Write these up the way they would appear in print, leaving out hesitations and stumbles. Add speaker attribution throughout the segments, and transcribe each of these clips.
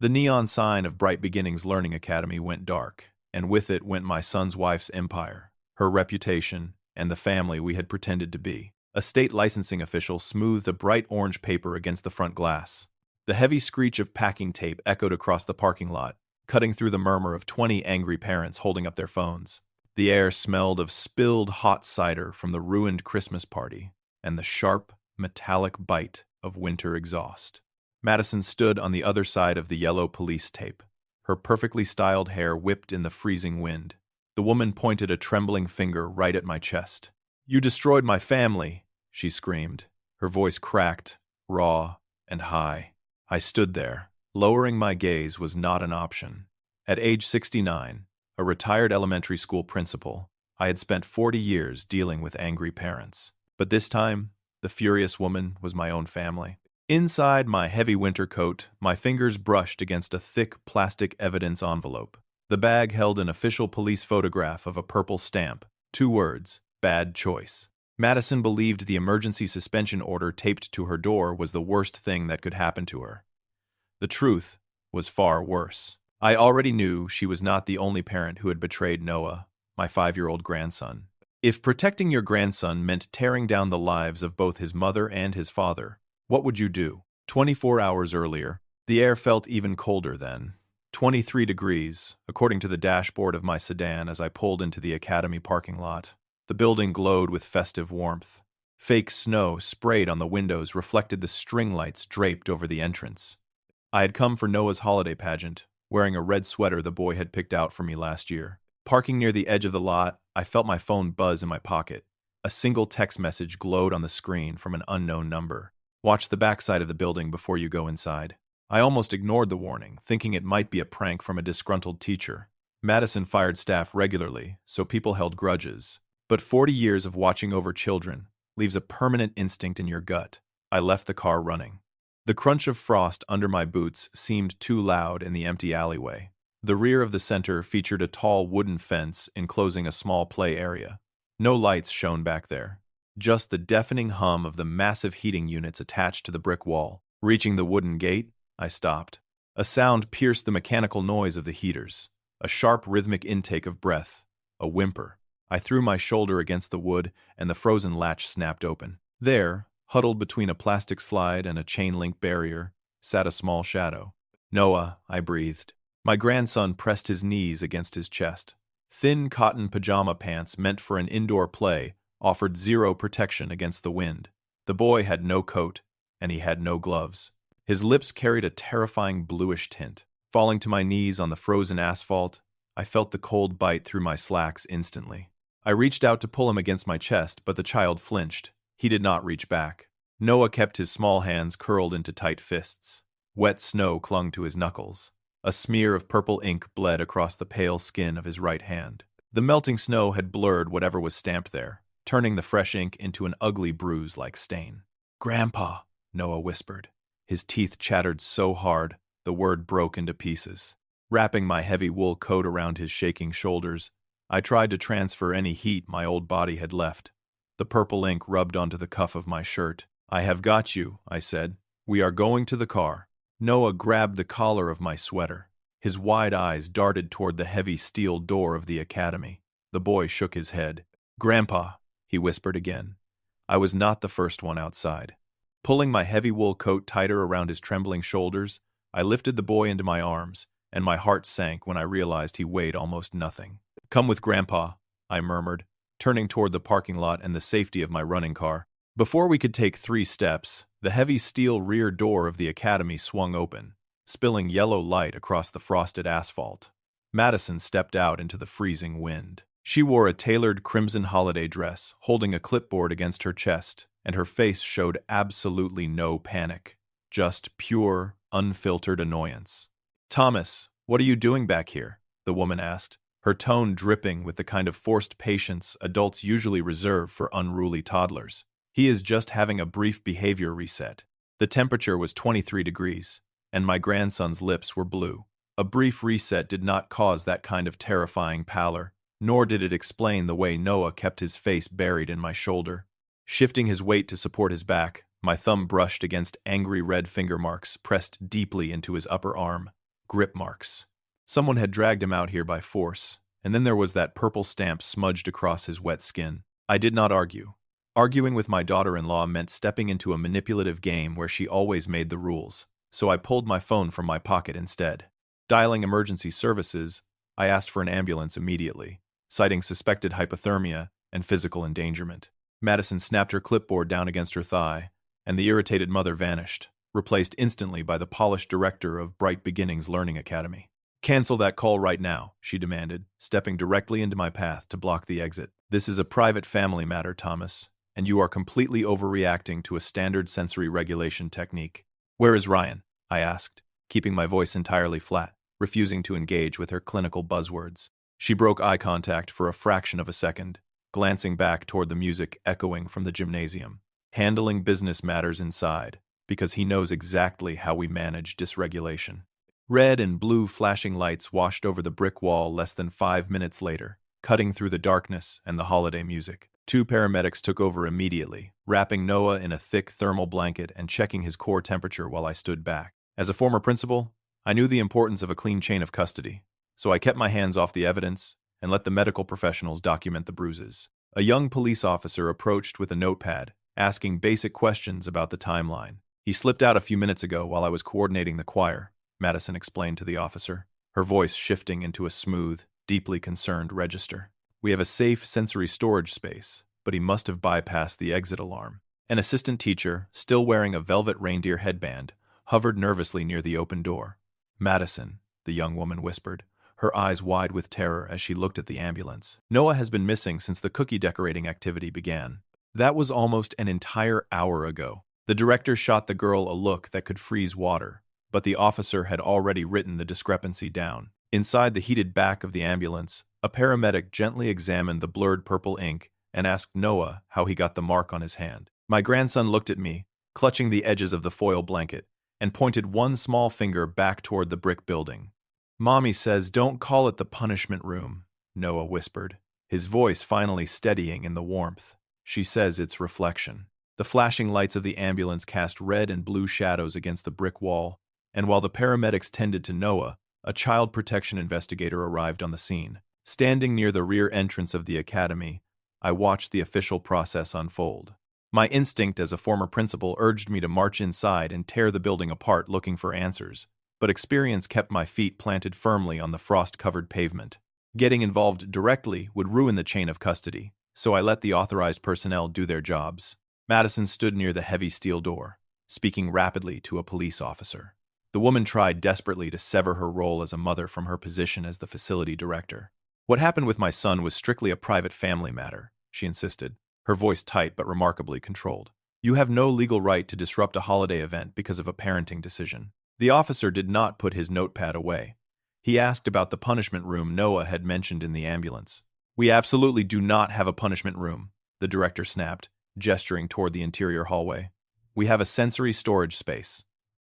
Speaker 1: The neon sign of Bright Beginnings Learning Academy went dark, and with it went my son's wife's empire, her reputation, and the family we had pretended to be. A state licensing official smoothed a bright orange paper against the front glass. The heavy screech of packing tape echoed across the parking lot, cutting through the murmur of 20 angry parents holding up their phones. The air smelled of spilled hot cider from the ruined Christmas party, and the sharp, metallic bite of winter exhaust. Madison stood on the other side of the yellow police tape, her perfectly styled hair whipped in the freezing wind. The woman pointed a trembling finger right at my chest. "You destroyed my family," she screamed. Her voice cracked, raw, and high. I stood there. Lowering my gaze was not an option. At age 69, a retired elementary school principal, I had spent 40 years dealing with angry parents. But this time, the furious woman was my own family. Inside my heavy winter coat, my fingers brushed against a thick plastic evidence envelope. The bag held an official police photograph of a purple stamp. 2 words, "Bad choice." Madison believed the emergency suspension order taped to her door was the worst thing that could happen to her. The truth was far worse. I already knew she was not the only parent who had betrayed Noah, my 5-year-old grandson. If protecting your grandson meant tearing down the lives of both his mother and his father, what would you do? 24 hours earlier, the air felt even colder then. 23 degrees, according to the dashboard of my sedan as I pulled into the academy parking lot. The building glowed with festive warmth. Fake snow sprayed on the windows reflected the string lights draped over the entrance. I had come for Noah's holiday pageant, wearing a red sweater the boy had picked out for me last year. Parking near the edge of the lot, I felt my phone buzz in my pocket. A single text message glowed on the screen from an unknown number. "Watch the backside of the building before you go inside." I almost ignored the warning, thinking it might be a prank from a disgruntled teacher. Madison fired staff regularly, so people held grudges. But 40 years of watching over children leaves a permanent instinct in your gut. I left the car running. The crunch of frost under my boots seemed too loud in the empty alleyway. The rear of the center featured a tall wooden fence enclosing a small play area. No lights shone back there. Just the deafening hum of the massive heating units attached to the brick wall. Reaching the wooden gate, I stopped. A sound pierced the mechanical noise of the heaters. A sharp rhythmic intake of breath. A whimper. I threw my shoulder against the wood, and the frozen latch snapped open. There, huddled between a plastic slide and a chain-link barrier, sat a small shadow. "Noah," I breathed. My grandson pressed his knees against his chest. Thin cotton pajama pants meant for an indoor play offered zero protection against the wind. The boy had no coat, and he had no gloves. His lips carried a terrifying bluish tint. Falling to my knees on the frozen asphalt, I felt the cold bite through my slacks instantly. I reached out to pull him against my chest, but the child flinched. He did not reach back. Noah kept his small hands curled into tight fists. Wet snow clung to his knuckles. A smear of purple ink bled across the pale skin of his right hand. The melting snow had blurred whatever was stamped there, turning the fresh ink into an ugly bruise-like stain. "Grandpa," Noah whispered. His teeth chattered so hard, the word broke into pieces. Wrapping my heavy wool coat around his shaking shoulders, I tried to transfer any heat my old body had left. The purple ink rubbed onto the cuff of my shirt. "I have got you," I said. "We are going to the car." Noah grabbed the collar of my sweater. His wide eyes darted toward the heavy steel door of the academy. The boy shook his head. "Grandpa," he whispered again. I was not the first one outside. Pulling my heavy wool coat tighter around his trembling shoulders, I lifted the boy into my arms, and my heart sank when I realized he weighed almost nothing. "Come with Grandpa," I murmured, turning toward the parking lot and the safety of my running car. Before we could take 3 steps, the heavy steel rear door of the academy swung open, spilling yellow light across the frosted asphalt. Madison stepped out into the freezing wind. She wore a tailored crimson holiday dress, holding a clipboard against her chest, and her face showed absolutely no panic, just pure, unfiltered annoyance. "Thomas, what are you doing back here?" the woman asked, her tone dripping with the kind of forced patience adults usually reserve for unruly toddlers. "He is just having a brief behavior reset." The temperature was 23 degrees, and my grandson's lips were blue. A brief reset did not cause that kind of terrifying pallor, nor did it explain the way Noah kept his face buried in my shoulder. Shifting his weight to support his back, my thumb brushed against angry red finger marks pressed deeply into his upper arm. grip marks. Someone had dragged him out here by force, and then there was that purple stamp smudged across his wet skin. I did not argue. Arguing with my daughter-in-law meant stepping into a manipulative game where she always made the rules, so I pulled my phone from my pocket instead. Dialing emergency services, I asked for an ambulance immediately, citing suspected hypothermia and physical endangerment. Madison snapped her clipboard down against her thigh, and the irritated mother vanished, replaced instantly by the polished director of Bright Beginnings Learning Academy. "Cancel that call right now," she demanded, stepping directly into my path to block the exit. "This is a private family matter, Thomas, and you are completely overreacting to a standard sensory regulation technique." "Where is Ryan?" I asked, keeping my voice entirely flat, refusing to engage with her clinical buzzwords. She broke eye contact for a fraction of a second, glancing back toward the music echoing from the gymnasium. "Handling business matters inside, because he knows exactly how we manage dysregulation." Red and blue flashing lights washed over the brick wall less than 5 minutes later, cutting through the darkness and the holiday music. 2 paramedics took over immediately, wrapping Noah in a thick thermal blanket and checking his core temperature while I stood back. As a former principal, I knew the importance of a clean chain of custody, so I kept my hands off the evidence and let the medical professionals document the bruises. A young police officer approached with a notepad, asking basic questions about the timeline. "He slipped out a few minutes ago while I was coordinating the choir," Madison explained to the officer, her voice shifting into a smooth, deeply concerned register. "We have a safe sensory storage space, but he must have bypassed the exit alarm." An assistant teacher, still wearing a velvet reindeer headband, hovered nervously near the open door. "Madison," the young woman whispered, her eyes wide with terror as she looked at the ambulance. "Noah has been missing since the cookie decorating activity began. That was almost an entire hour ago." The director shot the girl a look that could freeze water, but the officer had already written the discrepancy down. Inside the heated back of the ambulance, a paramedic gently examined the blurred purple ink and asked Noah how he got the mark on his hand. My grandson looked at me, clutching the edges of the foil blanket, and pointed one small finger back toward the brick building. "Mommy says don't call it the punishment room," Noah whispered, his voice finally steadying in the warmth. "She says it's reflection." The flashing lights of the ambulance cast red and blue shadows against the brick wall, and while the paramedics tended to Noah, a child protection investigator arrived on the scene. Standing near the rear entrance of the academy, I watched the official process unfold. My instinct as a former principal urged me to march inside and tear the building apart looking for answers, but experience kept my feet planted firmly on the frost-covered pavement. Getting involved directly would ruin the chain of custody, so I let the authorized personnel do their jobs. Madison stood near the heavy steel door, speaking rapidly to a police officer. The woman tried desperately to sever her role as a mother from her position as the facility director. "What happened with my son was strictly a private family matter," she insisted, her voice tight but remarkably controlled. "You have no legal right to disrupt a holiday event because of a parenting decision." The officer did not put his notepad away. He asked about the punishment room Noah had mentioned in the ambulance. "We absolutely do not have a punishment room," the director snapped, gesturing toward the interior hallway. "We have a sensory storage space."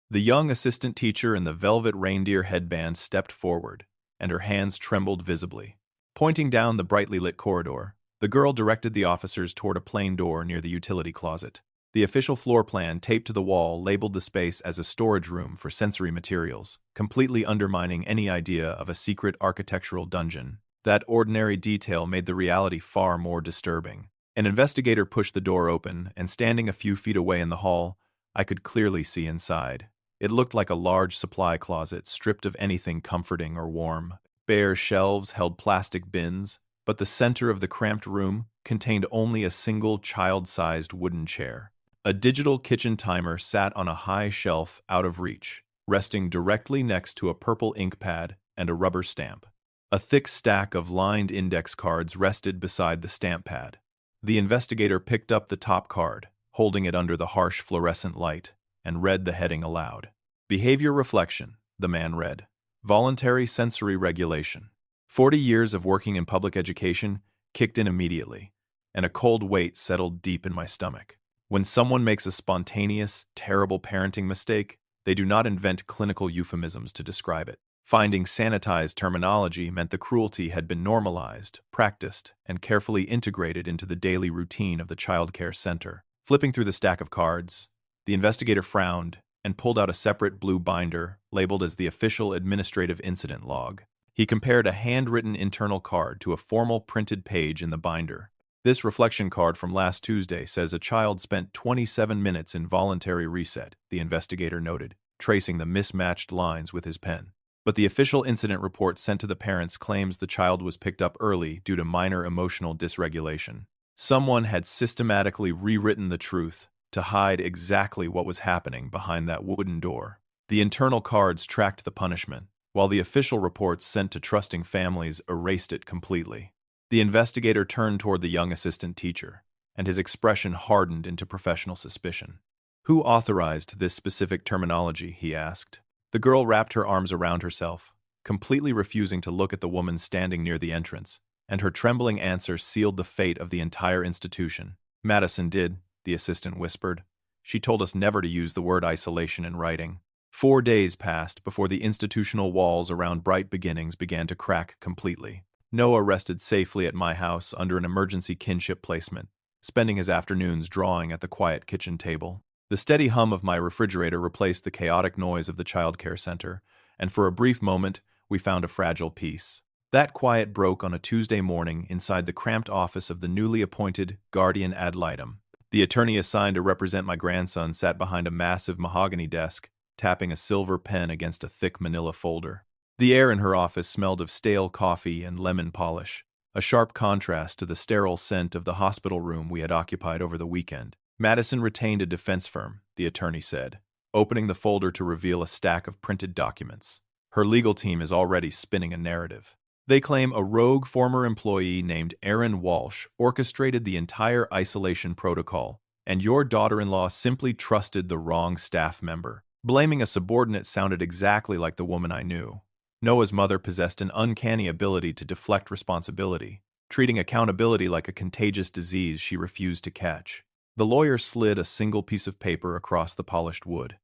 Speaker 1: The young assistant teacher in the velvet reindeer headband stepped forward, and her hands trembled visibly. Pointing down the brightly lit corridor, the girl directed the officers toward a plain door near the utility closet. The official floor plan taped to the wall labeled the space as a storage room for sensory materials, completely undermining any idea of a secret architectural dungeon. That ordinary detail made the reality far more disturbing. An investigator pushed the door open, and standing a few feet away in the hall, I could clearly see inside. It looked like a large supply closet stripped of anything comforting or warm. Bare shelves held plastic bins, but the center of the cramped room contained only a single child-sized wooden chair. A digital kitchen timer sat on a high shelf out of reach, resting directly next to a purple ink pad and a rubber stamp. A thick stack of lined index cards rested beside the stamp pad. The investigator picked up the top card, holding it under the harsh fluorescent light, and read the heading aloud. "Behavior reflection," the man read. "Voluntary sensory regulation." 40 years of working in public education kicked in immediately, and a cold weight settled deep in my stomach. When someone makes a spontaneous, terrible parenting mistake, they do not invent clinical euphemisms to describe it. Finding sanitized terminology meant the cruelty had been normalized, practiced, and carefully integrated into the daily routine of the childcare center. Flipping through the stack of cards, the investigator frowned and pulled out a separate blue binder labeled as the official administrative incident log. He compared a handwritten internal card to a formal printed page in the binder. This reflection card from last Tuesday says a child spent 27 minutes in voluntary reset, the investigator noted, tracing the mismatched lines with his pen. But the official incident report sent to the parents claims the child was picked up early due to minor emotional dysregulation. Someone had systematically rewritten the truth to hide exactly what was happening behind that wooden door. The internal cards tracked the punishment, while the official reports sent to trusting families erased it completely. The investigator turned toward the young assistant teacher, and his expression hardened into professional suspicion. "Who authorized this specific terminology?" he asked. The girl wrapped her arms around herself, completely refusing to look at the woman standing near the entrance, and her trembling answer sealed the fate of the entire institution. "Madison did," the assistant whispered. "She told us never to use the word isolation in writing." 4 days passed before the institutional walls around Bright Beginnings began to crack completely. Noah rested safely at my house under an emergency kinship placement, spending his afternoons drawing at the quiet kitchen table. The steady hum of my refrigerator replaced the chaotic noise of the childcare center, and for a brief moment, we found a fragile peace. That quiet broke on a Tuesday morning inside the cramped office of the newly appointed guardian ad litem. The attorney assigned to represent my grandson sat behind a massive mahogany desk, tapping a silver pen against a thick manila folder. The air in her office smelled of stale coffee and lemon polish, a sharp contrast to the sterile scent of the hospital room we had occupied over the weekend. "Madison retained a defense firm," the attorney said, opening the folder to reveal a stack of printed documents. "Her legal team is already spinning a narrative. They claim a rogue former employee named Aaron Walsh orchestrated the entire isolation protocol, and your daughter-in-law simply trusted the wrong staff member." Blaming a subordinate sounded exactly like the woman I knew. Noah's mother possessed an uncanny ability to deflect responsibility, treating accountability like a contagious disease she refused to catch. The lawyer slid a single piece of paper across the polished wood.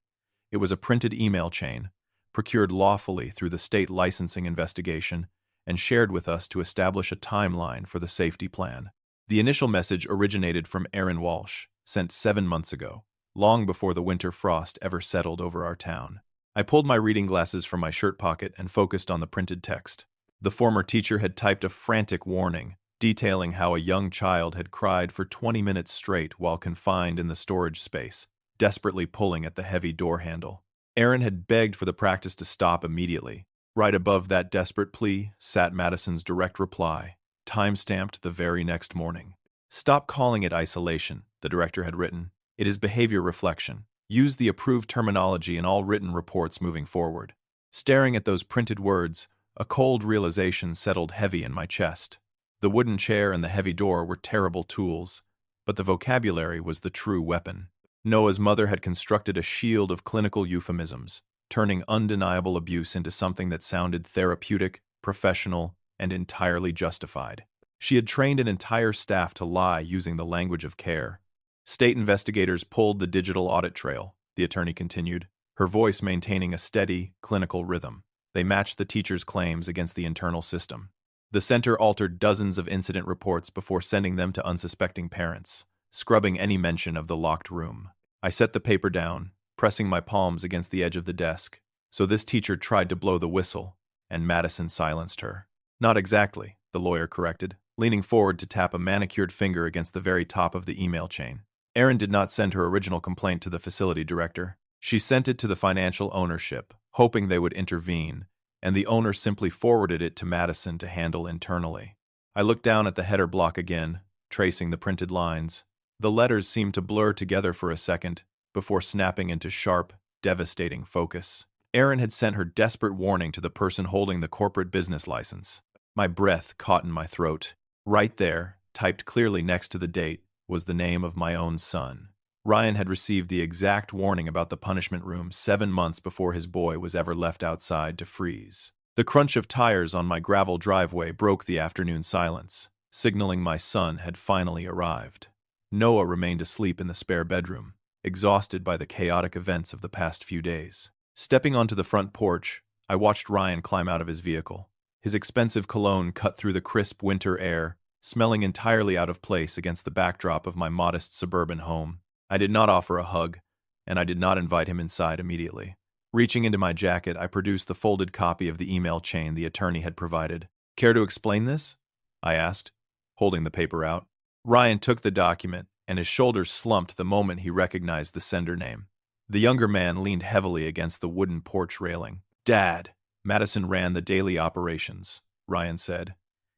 Speaker 1: It was a printed email chain, procured lawfully through the state licensing investigation, and shared with us to establish a timeline for the safety plan. The initial message originated from Aaron Walsh, sent 7 months ago, long before the winter frost ever settled over our town. I pulled my reading glasses from my shirt pocket and focused on the printed text. The former teacher had typed a frantic warning, detailing how a young child had cried for 20 minutes straight while confined in the storage space, desperately pulling at the heavy door handle. Aaron had begged for the practice to stop immediately. Right above that desperate plea sat Madison's direct reply, time-stamped the very next morning. "Stop calling it isolation," the director had written. "It is behavior reflection. Use the approved terminology in all written reports moving forward." Staring at those printed words, a cold realization settled heavy in my chest. The wooden chair and the heavy door were terrible tools, but the vocabulary was the true weapon. Noah's mother had constructed a shield of clinical euphemisms, turning undeniable abuse into something that sounded therapeutic, professional, and entirely justified. She had trained an entire staff to lie using the language of care. State investigators pulled the digital audit trail, the attorney continued, her voice maintaining a steady, clinical rhythm. They matched the teacher's claims against the internal system. The center altered dozens of incident reports before sending them to unsuspecting parents, scrubbing any mention of the locked room. I set the paper down, pressing my palms against the edge of the desk. So this teacher tried to blow the whistle, and Madison silenced her. "Not exactly," the lawyer corrected, leaning forward to tap a manicured finger against the very top of the email chain. "Erin did not send her original complaint to the facility director. She sent it to the financial ownership, hoping they would intervene, and the owner simply forwarded it to Madison to handle internally." I looked down at the header block again, tracing the printed lines. The letters seemed to blur together for a second, before snapping into sharp, devastating focus. Erin had sent her desperate warning to the person holding the corporate business license. My breath caught in my throat. Right there, typed clearly next to the date, was the name of my own son. Ryan had received the exact warning about the punishment room 7 months before his boy was ever left outside to freeze. The crunch of tires on my gravel driveway broke the afternoon silence, signaling my son had finally arrived. Noah remained asleep in the spare bedroom, exhausted by the chaotic events of the past few days. Stepping onto the front porch, I watched Ryan climb out of his vehicle. His expensive cologne cut through the crisp winter air, smelling entirely out of place against the backdrop of my modest suburban home. I did not offer a hug, and I did not invite him inside immediately. Reaching into my jacket, I produced the folded copy of the email chain the attorney had provided. Care to explain this? I asked, holding the paper out. Ryan took the document, and his shoulders slumped the moment he recognized the sender name. The younger man leaned heavily against the wooden porch railing. Dad, Madison ran the daily operations, Ryan said,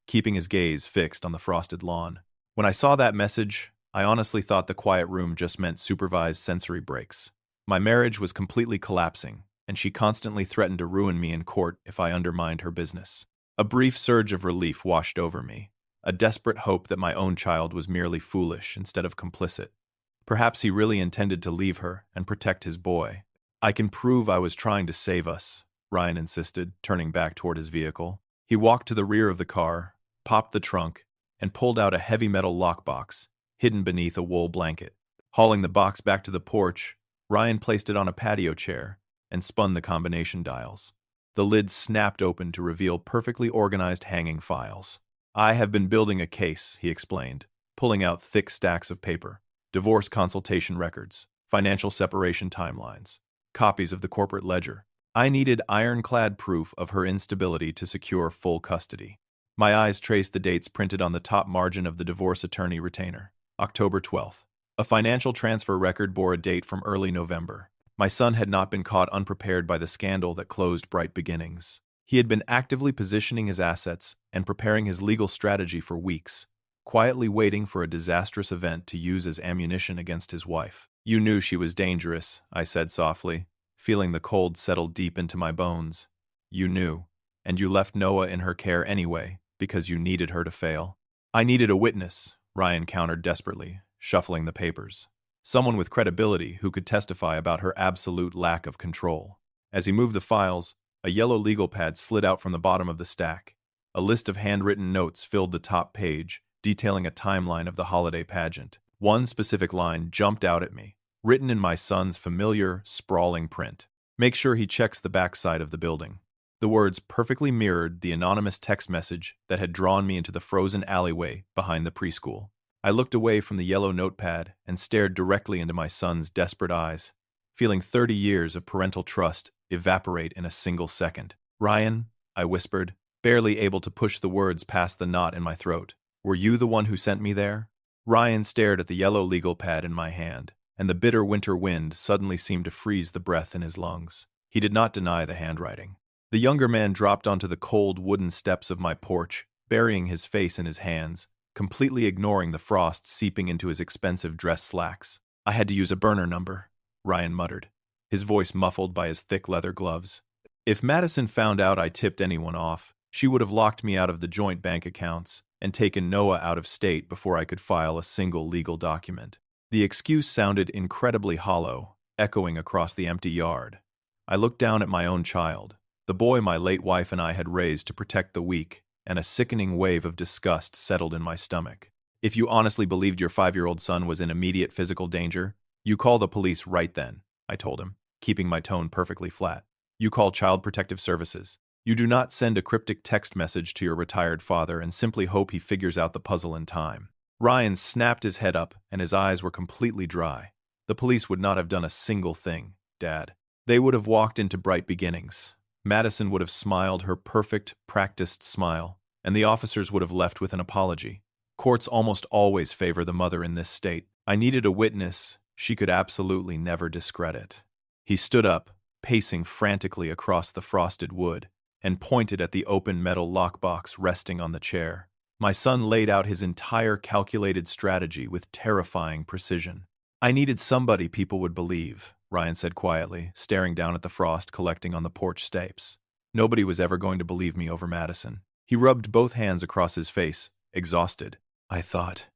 Speaker 1: keeping his gaze fixed on the frosted lawn. When I saw that message, I honestly thought the quiet room just meant supervised sensory breaks. My marriage was completely collapsing, and she constantly threatened to ruin me in court if I undermined her business. A brief surge of relief washed over me, a desperate hope that my own child was merely foolish instead of complicit. Perhaps he really intended to leave her and protect his boy. I can prove I was trying to save us, Ryan insisted, turning back toward his vehicle. He walked to the rear of the car, popped the trunk, and pulled out a heavy metal lockbox, hidden beneath a wool blanket. Hauling the box back to the porch, Ryan placed it on a patio chair and spun the combination dials. The lid snapped open to reveal perfectly organized hanging files. I have been building a case, he explained, pulling out thick stacks of paper. Divorce consultation records, financial separation timelines, copies of the corporate ledger. I needed ironclad proof of her instability to secure full custody. My eyes traced the dates printed on the top margin of the divorce attorney retainer. October 12th. A financial transfer record bore a date from early November. My son had not been caught unprepared by the scandal that closed Bright Beginnings. He had been actively positioning his assets and preparing his legal strategy for weeks, quietly waiting for a disastrous event to use as ammunition against his wife. You knew she was dangerous, I said softly, feeling the cold settle deep into my bones. You knew, and you left Noah in her care anyway, because you needed her to fail. I needed a witness, Ryan countered desperately, shuffling the papers. Someone with credibility who could testify about her absolute lack of control. As he moved the files, a yellow legal pad slid out from the bottom of the stack. A list of handwritten notes filled the top page, detailing a timeline of the holiday pageant. One specific line jumped out at me, written in my son's familiar, sprawling print. Make sure he checks the backside of the building. The words perfectly mirrored the anonymous text message that had drawn me into the frozen alleyway behind the preschool. I looked away from the yellow notepad and stared directly into my son's desperate eyes, feeling 30 years of parental trust evaporate in a single second. Ryan, I whispered, barely able to push the words past the knot in my throat. Were you the one who sent me there? Ryan stared at the yellow legal pad in my hand, and the bitter winter wind suddenly seemed to freeze the breath in his lungs. He did not deny the handwriting. The younger man dropped onto the cold wooden steps of my porch, burying his face in his hands, completely ignoring the frost seeping into his expensive dress slacks. I had to use a burner number, Ryan muttered, his voice muffled by his thick leather gloves. If Madison found out I tipped anyone off, she would have locked me out of the joint bank accounts and taken Noah out of state before I could file a single legal document. The excuse sounded incredibly hollow, echoing across the empty yard. I looked down at my own child, the boy my late wife and I had raised to protect the weak, and a sickening wave of disgust settled in my stomach. If you honestly believed your 5-year-old son was in immediate physical danger, you call the police right then, I told him, keeping my tone perfectly flat. You call Child Protective Services. You do not send a cryptic text message to your retired father and simply hope he figures out the puzzle in time. Ryan snapped his head up, and his eyes were completely dry. The police would not have done a single thing, Dad. They would have walked into Bright Beginnings. Madison would have smiled her perfect, practiced smile, and the officers would have left with an apology. Courts almost always favor the mother in this state. I needed a witness she could absolutely never discredit. He stood up, pacing frantically across the frosted wood, and pointed at the open metal lockbox resting on the chair. My son laid out his entire calculated strategy with terrifying precision. I needed somebody people would believe, Ryan said quietly, staring down at the frost collecting on the porch steps. Nobody was ever going to believe me over Madison. He rubbed both hands across his face, exhausted. I thought,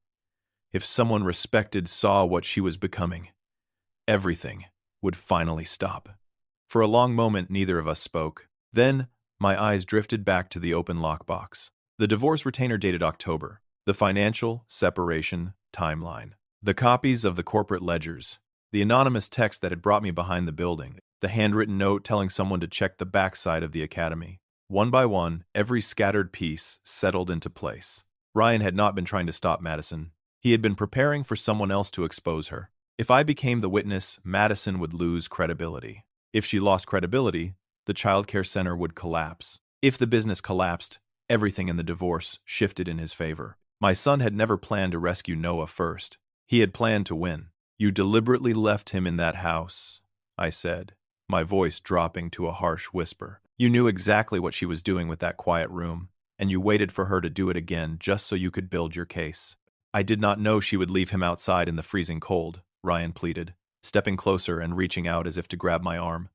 Speaker 1: if someone respected saw what she was becoming, everything would finally stop. For a long moment, neither of us spoke. Then, my eyes drifted back to the open lockbox. The divorce retainer dated October. The financial separation timeline. The copies of the corporate ledgers. The anonymous text that had brought me behind the building. The handwritten note telling someone to check the backside of the academy. One by one, every scattered piece settled into place. Ryan had not been trying to stop Madison. He had been preparing for someone else to expose her. If I became the witness, Madison would lose credibility. If she lost credibility, the child care center would collapse. If the business collapsed, everything in the divorce shifted in his favor. My son had never planned to rescue Noah first. He had planned to win. You deliberately left him in that house, I said, my voice dropping to a harsh whisper. You knew exactly what she was doing with that quiet room, and you waited for her to do it again just so you could build your case. I did not know she would leave him outside in the freezing cold, Ryan pleaded, stepping closer and reaching out as if to grab my arm.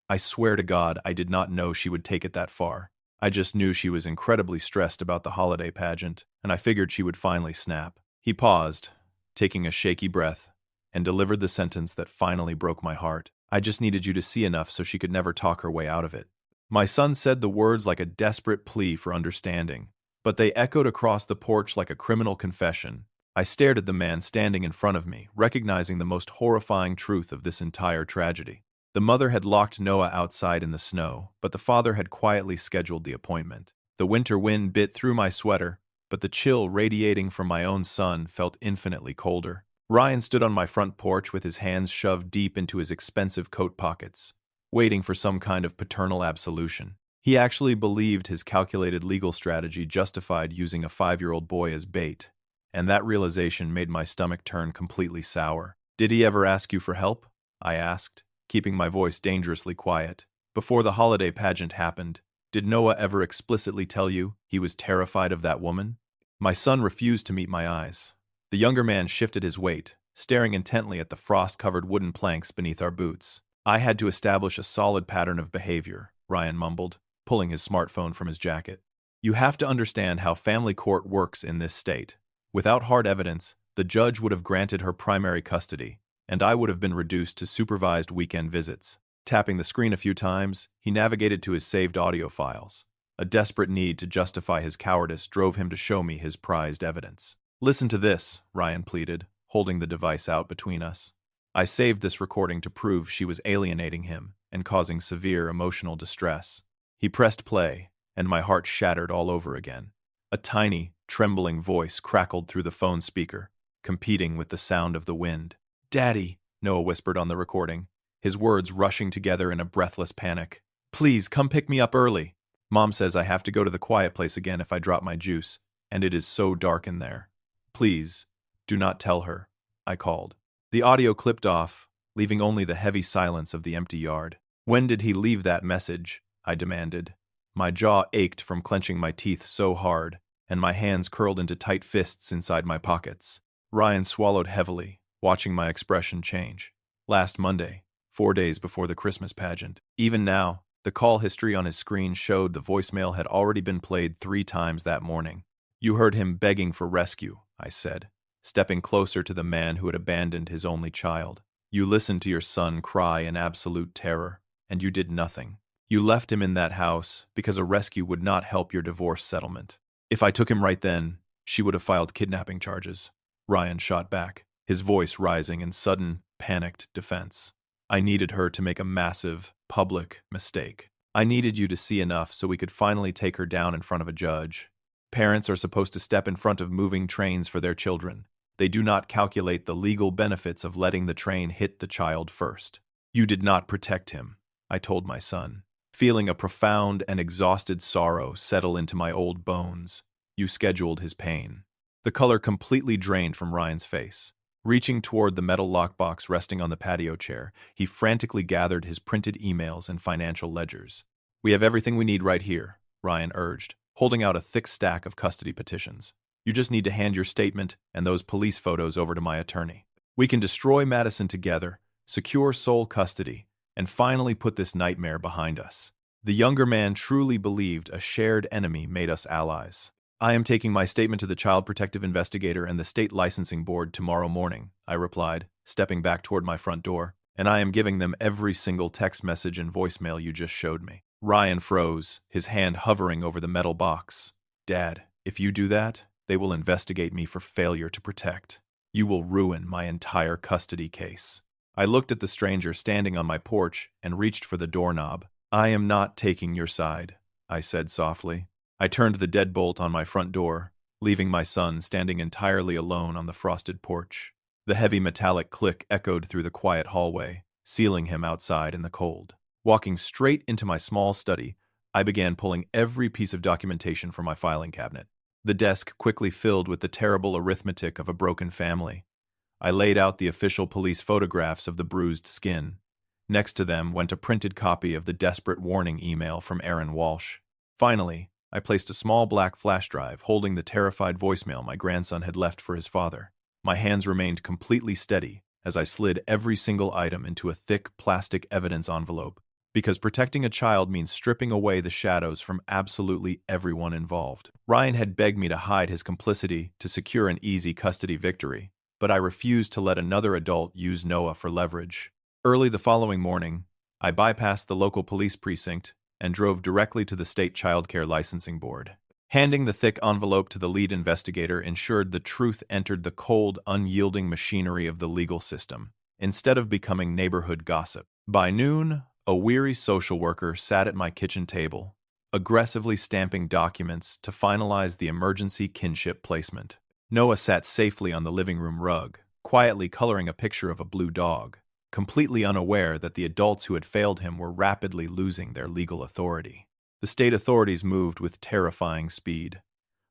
Speaker 1: I swear to God, I did not know she would take it that far. I just knew she was incredibly stressed about the holiday pageant, and I figured she would finally snap. He paused, taking a shaky breath, and delivered the sentence that finally broke my heart. I just needed you to see enough so she could never talk her way out of it. My son said the words like a desperate plea for understanding, but they echoed across the porch like a criminal confession. I stared at the man standing in front of me, recognizing the most horrifying truth of this entire tragedy. The mother had locked Noah outside in the snow, but the father had quietly scheduled the appointment. The winter wind bit through my sweater, but the chill radiating from my own son felt infinitely colder. Ryan stood on my front porch with his hands shoved deep into his expensive coat pockets, waiting for some kind of paternal absolution. He actually believed his calculated legal strategy justified using a 5-year-old boy as bait, and that realization made my stomach turn completely sour. Did he ever ask you for help? I asked, keeping my voice dangerously quiet. Before the holiday pageant happened, did Noah ever explicitly tell you he was terrified of that woman? My son refused to meet my eyes. The younger man shifted his weight, staring intently at the frost-covered wooden planks beneath our boots. I had to establish a solid pattern of behavior, Ryan mumbled, pulling his smartphone from his jacket. You have to understand how family court works in this state. Without hard evidence, the judge would have granted her primary custody, and I would have been reduced to supervised weekend visits. Tapping the screen a few times, he navigated to his saved audio files. A desperate need to justify his cowardice drove him to show me his prized evidence. Listen to this, Ryan pleaded, holding the device out between us. I saved this recording to prove she was alienating him and causing severe emotional distress. He pressed play, and my heart shattered all over again. A tiny, trembling voice crackled through the phone speaker, competing with the sound of the wind. Daddy, Noah whispered on the recording, his words rushing together in a breathless panic. Please, come pick me up early. Mom says I have to go to the quiet place again if I drop my juice, and it is so dark in there. Please, do not tell her, I called. The audio clipped off, leaving only the heavy silence of the empty yard. When did he leave that message? I demanded. My jaw ached from clenching my teeth so hard, and my hands curled into tight fists inside my pockets. Ryan swallowed heavily, watching my expression change. Last Monday, 4 days before the Christmas pageant. Even now, the call history on his screen showed the voicemail had already been played 3 times that morning. You heard him begging for rescue, I said, stepping closer to the man who had abandoned his only child. You listened to your son cry in absolute terror, and you did nothing. You left him in that house because a rescue would not help your divorce settlement. If I took him right then, she would have filed kidnapping charges. Ryan shot back, his voice rising in sudden, panicked defense. I needed her to make a massive, public mistake. I needed you to see enough so we could finally take her down in front of a judge. Parents are supposed to step in front of moving trains for their children. They do not calculate the legal benefits of letting the train hit the child first. You did not protect him, I told my son, feeling a profound and exhausted sorrow settle into my old bones. You scheduled his pain. The color completely drained from Ryan's face. Reaching toward the metal lockbox resting on the patio chair, he frantically gathered his printed emails and financial ledgers. We have everything we need right here, Ryan urged, holding out a thick stack of custody petitions. You just need to hand your statement and those police photos over to my attorney. We can destroy Madison together, secure sole custody, and finally put this nightmare behind us. The younger man truly believed a shared enemy made us allies. I am taking my statement to the Child Protective Investigator and the State Licensing Board tomorrow morning, I replied, stepping back toward my front door, and I am giving them every single text message and voicemail you just showed me. Ryan froze, his hand hovering over the metal box. Dad, if you do that, they will investigate me for failure to protect. You will ruin my entire custody case. I looked at the stranger standing on my porch and reached for the doorknob. I am not taking your side, I said softly. I turned the deadbolt on my front door, leaving my son standing entirely alone on the frosted porch. The heavy metallic click echoed through the quiet hallway, sealing him outside in the cold. Walking straight into my small study, I began pulling every piece of documentation from my filing cabinet. The desk quickly filled with the terrible arithmetic of a broken family. I laid out the official police photographs of the bruised skin. Next to them went a printed copy of the desperate warning email from Aaron Walsh. Finally, I placed a small black flash drive holding the terrified voicemail my grandson had left for his father. My hands remained completely steady as I slid every single item into a thick plastic evidence envelope, because protecting a child means stripping away the shadows from absolutely everyone involved. Ryan had begged me to hide his complicity to secure an easy custody victory, but I refused to let another adult use Noah for leverage. Early the following morning, I bypassed the local police precinct and drove directly to the state child care licensing board. Handing the thick envelope to the lead investigator ensured the truth entered the cold, unyielding machinery of the legal system, instead of becoming neighborhood gossip. By noon, a weary social worker sat at my kitchen table, aggressively stamping documents to finalize the emergency kinship placement. Noah sat safely on the living room rug, quietly coloring a picture of a blue dog, completely unaware that the adults who had failed him were rapidly losing their legal authority. The state authorities moved with terrifying speed.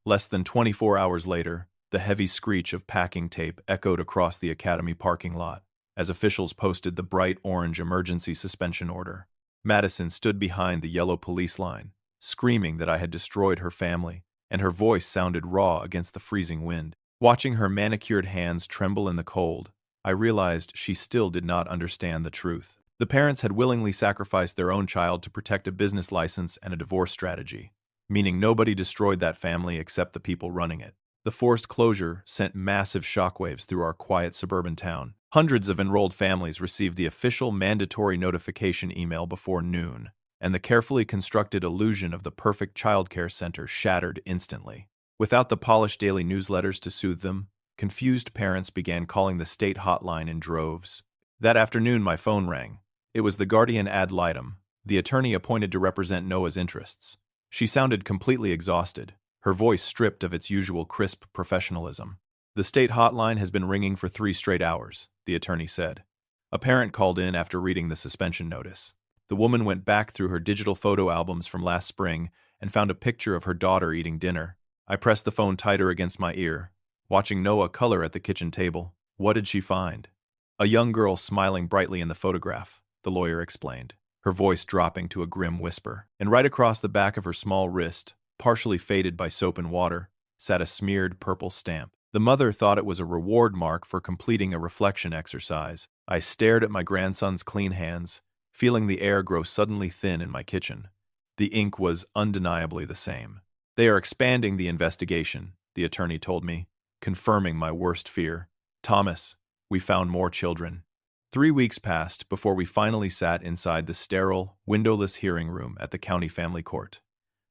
Speaker 1: Less than 24 hours later, the heavy screech of packing tape echoed across the academy parking lot as officials posted the bright orange emergency suspension order. Madison stood behind the yellow police line, screaming that I had destroyed her family, and her voice sounded raw against the freezing wind. Watching her manicured hands tremble in the cold, I realized she still did not understand the truth. The parents had willingly sacrificed their own child to protect a business license and a divorce strategy, meaning nobody destroyed that family except the people running it. The forced closure sent massive shockwaves through our quiet suburban town. Hundreds of enrolled families received the official mandatory notification email before noon, and the carefully constructed illusion of the perfect childcare center shattered instantly. Without the polished daily newsletters to soothe them, confused parents began calling the state hotline in droves. That afternoon, my phone rang. It was the guardian ad litem, the attorney appointed to represent Noah's interests. She sounded completely exhausted, her voice stripped of its usual crisp professionalism. "The state hotline has been ringing for 3 straight hours," the attorney said. A parent called in after reading the suspension notice. The woman went back through her digital photo albums from last spring and found a picture of her daughter eating dinner. I pressed the phone tighter against my ear, watching Noah color at the kitchen table. What did she find? A young girl smiling brightly in the photograph, the lawyer explained, her voice dropping to a grim whisper. And right across the back of her small wrist, partially faded by soap and water, sat a smeared purple stamp. The mother thought it was a reward mark for completing a reflection exercise. I stared at my grandson's clean hands, feeling the air grow suddenly thin in my kitchen. The ink was undeniably the same. "They are expanding the investigation," the attorney told me, confirming my worst fear. "Thomas, we found more children." 3 weeks passed before we finally sat inside the sterile, windowless hearing room at the county family court.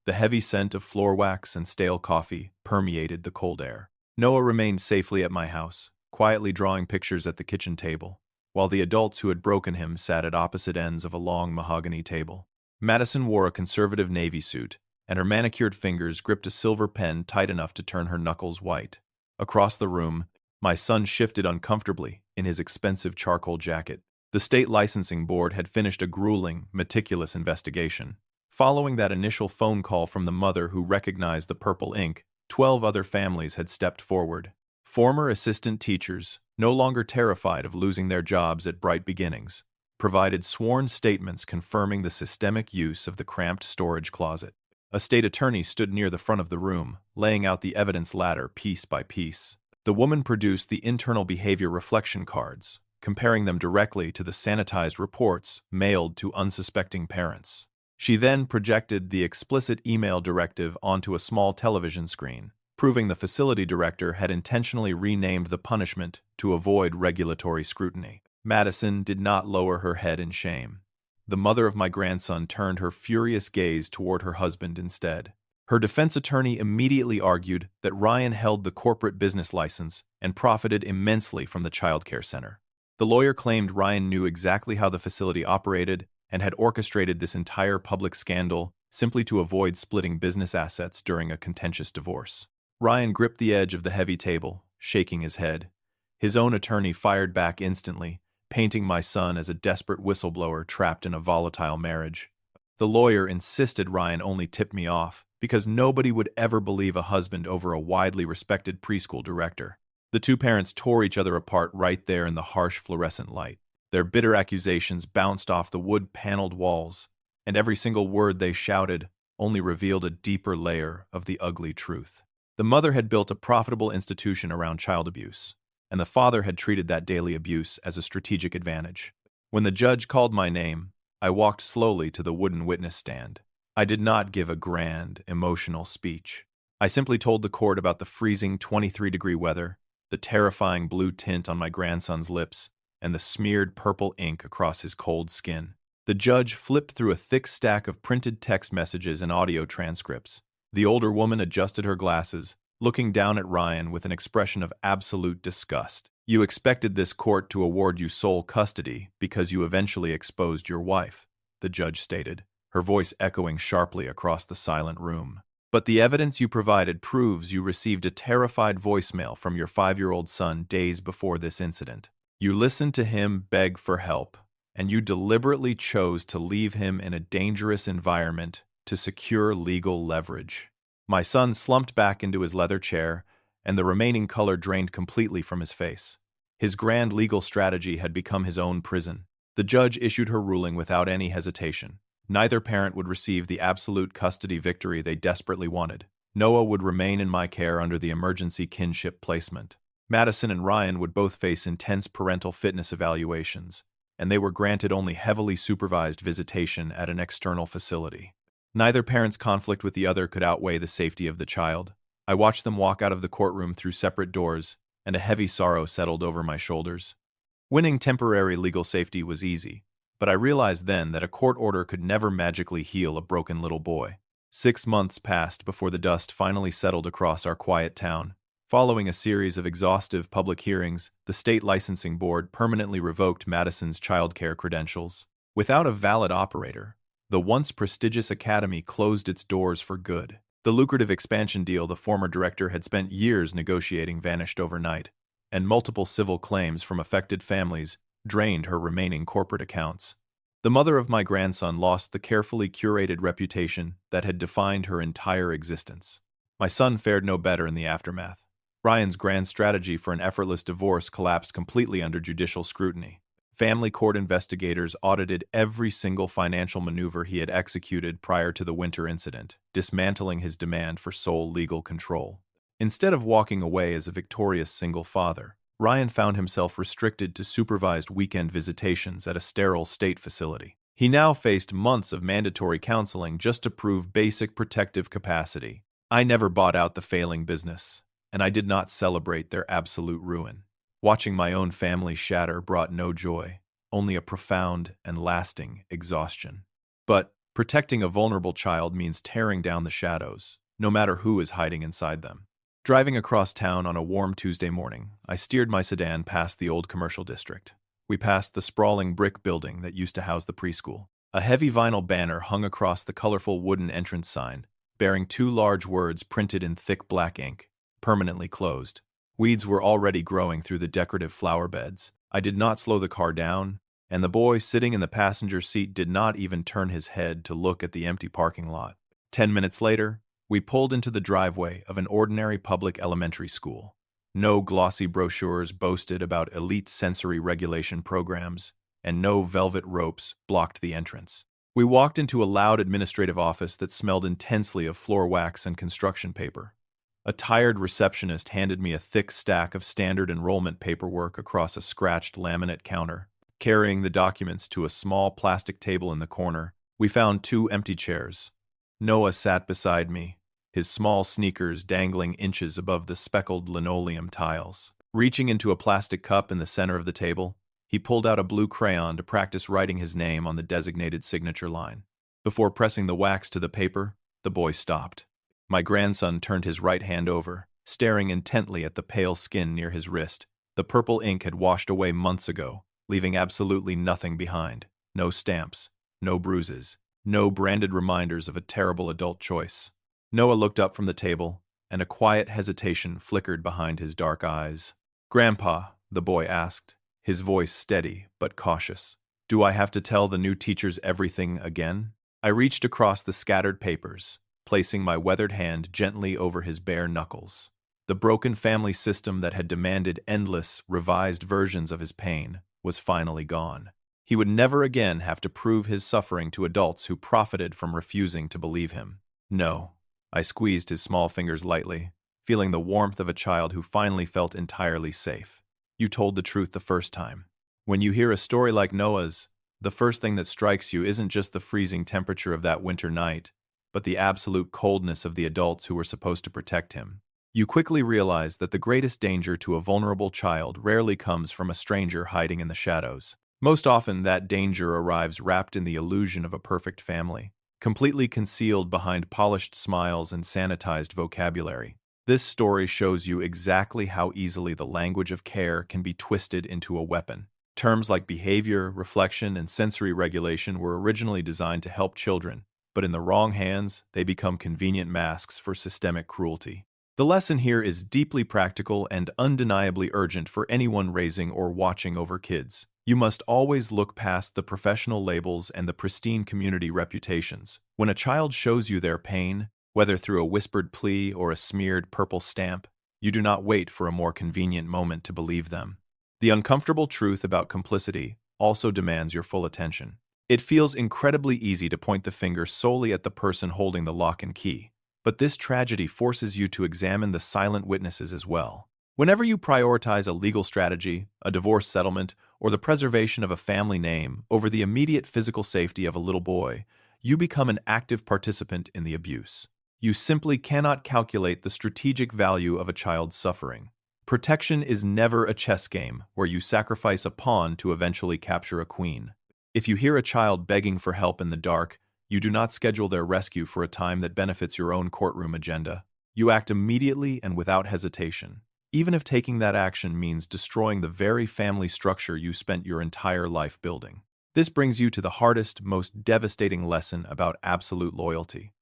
Speaker 1: The heavy scent of floor wax and stale coffee permeated the cold air. Noah remained safely at my house, quietly drawing pictures at the kitchen table, while the adults who had broken him sat at opposite ends of a long mahogany table. Madison wore a conservative navy suit, and her manicured fingers gripped a silver pen tight enough to turn her knuckles white. Across the room, my son shifted uncomfortably in his expensive charcoal jacket. The state licensing board had finished a grueling, meticulous investigation. Following that initial phone call from the mother who recognized the purple ink, 12 other families had stepped forward. Former assistant teachers, no longer terrified of losing their jobs at Bright Beginnings, provided sworn statements confirming the systemic use of the cramped storage closet. A state attorney stood near the front of the room, laying out the evidence ladder piece by piece. The woman produced the internal behavior reflection cards, comparing them directly to the sanitized reports mailed to unsuspecting parents. She then projected the explicit email directive onto a small television screen, proving the facility director had intentionally renamed the punishment to avoid regulatory scrutiny. Madison did not lower her head in shame. The mother of my grandson turned her furious gaze toward her husband instead. Her defense attorney immediately argued that Ryan held the corporate business license and profited immensely from the childcare center. The lawyer claimed Ryan knew exactly how the facility operated and had orchestrated this entire public scandal simply to avoid splitting business assets during a contentious divorce. Ryan gripped the edge of the heavy table, shaking his head. His own attorney fired back instantly, painting my son as a desperate whistleblower trapped in a volatile marriage. The lawyer insisted Ryan only tip me off because nobody would ever believe a husband over a widely respected preschool director. The two parents tore each other apart right there in the harsh fluorescent light. Their bitter accusations bounced off the wood-paneled walls, and every single word they shouted only revealed a deeper layer of the ugly truth. The mother had built a profitable institution around child abuse, and the father had treated that daily abuse as a strategic advantage. When the judge called my name, I walked slowly to the wooden witness stand. I did not give a grand, emotional speech. I simply told the court about the freezing 23-degree weather, the terrifying blue tint on my grandson's lips, and the smeared purple ink across his cold skin. The judge flipped through a thick stack of printed text messages and audio transcripts. The older woman adjusted her glasses, looking down at Ryan with an expression of absolute disgust. "You expected this court to award you sole custody because you eventually exposed your wife," the judge stated, her voice echoing sharply across the silent room. "But the evidence you provided proves you received a terrified voicemail from your 5-year-old son days before this incident. You listened to him beg for help, and you deliberately chose to leave him in a dangerous environment to secure legal leverage." My son slumped back into his leather chair, and the remaining color drained completely from his face. His grand legal strategy had become his own prison. The judge issued her ruling without any hesitation. Neither parent would receive the absolute custody victory they desperately wanted. Noah would remain in my care under the emergency kinship placement. Madison and Ryan would both face intense parental fitness evaluations, and they were granted only heavily supervised visitation at an external facility. Neither parent's conflict with the other could outweigh the safety of the child. I watched them walk out of the courtroom through separate doors, and a heavy sorrow settled over my shoulders. Winning temporary legal safety was easy, but I realized then that a court order could never magically heal a broken little boy. 6 months passed before the dust finally settled across our quiet town. Following a series of exhaustive public hearings, the state licensing board permanently revoked Madison's childcare credentials. Without a valid operator, the once prestigious academy closed its doors for good. The lucrative expansion deal the former director had spent years negotiating vanished overnight, and multiple civil claims from affected families drained her remaining corporate accounts. The mother of my grandson lost the carefully curated reputation that had defined her entire existence. My son fared no better in the aftermath. Ryan's grand strategy for an effortless divorce collapsed completely under judicial scrutiny. Family court investigators audited every single financial maneuver he had executed prior to the winter incident, dismantling his demand for sole legal control. Instead of walking away as a victorious single father, Ryan found himself restricted to supervised weekend visitations at a sterile state facility. He now faced months of mandatory counseling just to prove basic protective capacity. I never bought out the failing business, and I did not celebrate their absolute ruin. Watching my own family shatter brought no joy, only a profound and lasting exhaustion. But protecting a vulnerable child means tearing down the shadows, no matter who is hiding inside them. Driving across town on a warm Tuesday morning, I steered my sedan past the old commercial district. We passed the sprawling brick building that used to house the preschool. A heavy vinyl banner hung across the colorful wooden entrance sign, bearing 2 large words printed in thick black ink: "Permanently closed." Weeds were already growing through the decorative flower beds. I did not slow the car down, and the boy sitting in the passenger seat did not even turn his head to look at the empty parking lot. 10 minutes later, we pulled into the driveway of an ordinary public elementary school. No glossy brochures boasted about elite sensory regulation programs, and no velvet ropes blocked the entrance. We walked into a loud administrative office that smelled intensely of floor wax and construction paper. A tired receptionist handed me a thick stack of standard enrollment paperwork across a scratched laminate counter. Carrying the documents to a small plastic table in the corner, we found 2 empty chairs. Noah sat beside me, his small sneakers dangling inches above the speckled linoleum tiles. Reaching into a plastic cup in the center of the table, he pulled out a blue crayon to practice writing his name on the designated signature line. Before pressing the wax to the paper, the boy stopped. My grandson turned his right hand over, staring intently at the pale skin near his wrist. The purple ink had washed away months ago, leaving absolutely nothing behind. No stamps, no bruises, no branded reminders of a terrible adult choice. Noah looked up from the table, and a quiet hesitation flickered behind his dark eyes. "Grandpa," the boy asked, his voice steady but cautious. Do I have to tell the new teachers everything again? I reached across the scattered papers, placing my weathered hand gently over his bare knuckles. The broken family system that had demanded endless, revised versions of his pain was finally gone. He would never again have to prove his suffering to adults who profited from refusing to believe him. No. I squeezed his small fingers lightly, feeling the warmth of a child who finally felt entirely safe. You told the truth the first time. When you hear a story like Noah's, the first thing that strikes you isn't just the freezing temperature of that winter night, but the absolute coldness of the adults who were supposed to protect him. You quickly realize that the greatest danger to a vulnerable child rarely comes from a stranger hiding in the shadows. Most often, that danger arrives wrapped in the illusion of a perfect family, completely concealed behind polished smiles and sanitized vocabulary. This story shows you exactly how easily the language of care can be twisted into a weapon. Terms like behavior, reflection, and sensory regulation were originally designed to help children, but in the wrong hands, they become convenient masks for systemic cruelty. The lesson here is deeply practical and undeniably urgent for anyone raising or watching over kids. You must always look past the professional labels and the pristine community reputations. When a child shows you their pain, whether through a whispered plea or a smeared purple stamp, you do not wait for a more convenient moment to believe them. The uncomfortable truth about complicity also demands your full attention. It feels incredibly easy to point the finger solely at the person holding the lock and key, but this tragedy forces you to examine the silent witnesses as well. Whenever you prioritize a legal strategy, a divorce settlement, or the preservation of a family name over the immediate physical safety of a little boy, you become an active participant in the abuse. You simply cannot calculate the strategic value of a child's suffering. Protection is never a chess game where you sacrifice a pawn to eventually capture a queen. If you hear a child begging for help in the dark, you do not schedule their rescue for a time that benefits your own courtroom agenda. You act immediately and without hesitation, even if taking that action means destroying the very family structure you spent your entire life building. This brings you to the hardest, most devastating lesson about absolute loyalty.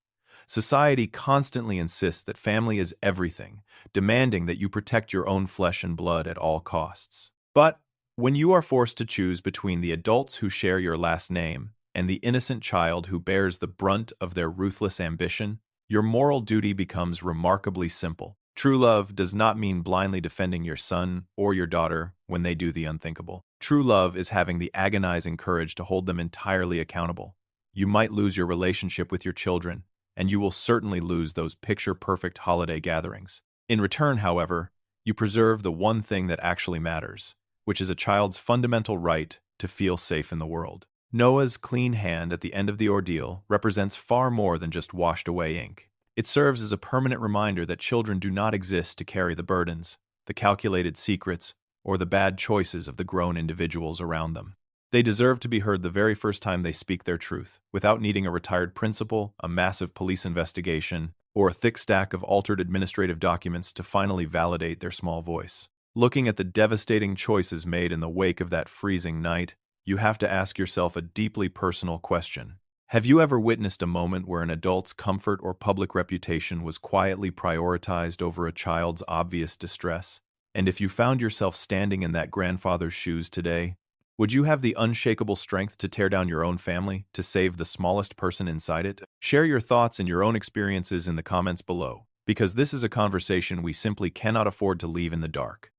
Speaker 1: Society constantly insists that family is everything, demanding that you protect your own flesh and blood at all costs. But when you are forced to choose between the adults who share your last name and the innocent child who bears the brunt of their ruthless ambition, your moral duty becomes remarkably simple. True love does not mean blindly defending your son or your daughter when they do the unthinkable. True love is having the agonizing courage to hold them entirely accountable. You might lose your relationship with your children, and you will certainly lose those picture-perfect holiday gatherings. In return, however, you preserve the one thing that actually matters, which is a child's fundamental right to feel safe in the world. Noah's clean hand at the end of the ordeal represents far more than just washed-away ink. It serves as a permanent reminder that children do not exist to carry the burdens, the calculated secrets, or the bad choices of the grown individuals around them. They deserve to be heard the very first time they speak their truth, without needing a retired principal, a massive police investigation, or a thick stack of altered administrative documents to finally validate their small voice. Looking at the devastating choices made in the wake of that freezing night, you have to ask yourself a deeply personal question. Have you ever witnessed a moment where an adult's comfort or public reputation was quietly prioritized over a child's obvious distress? And if you found yourself standing in that grandfather's shoes today, would you have the unshakable strength to tear down your own family to save the smallest person inside it? Share your thoughts and your own experiences in the comments below, because this is a conversation we simply cannot afford to leave in the dark.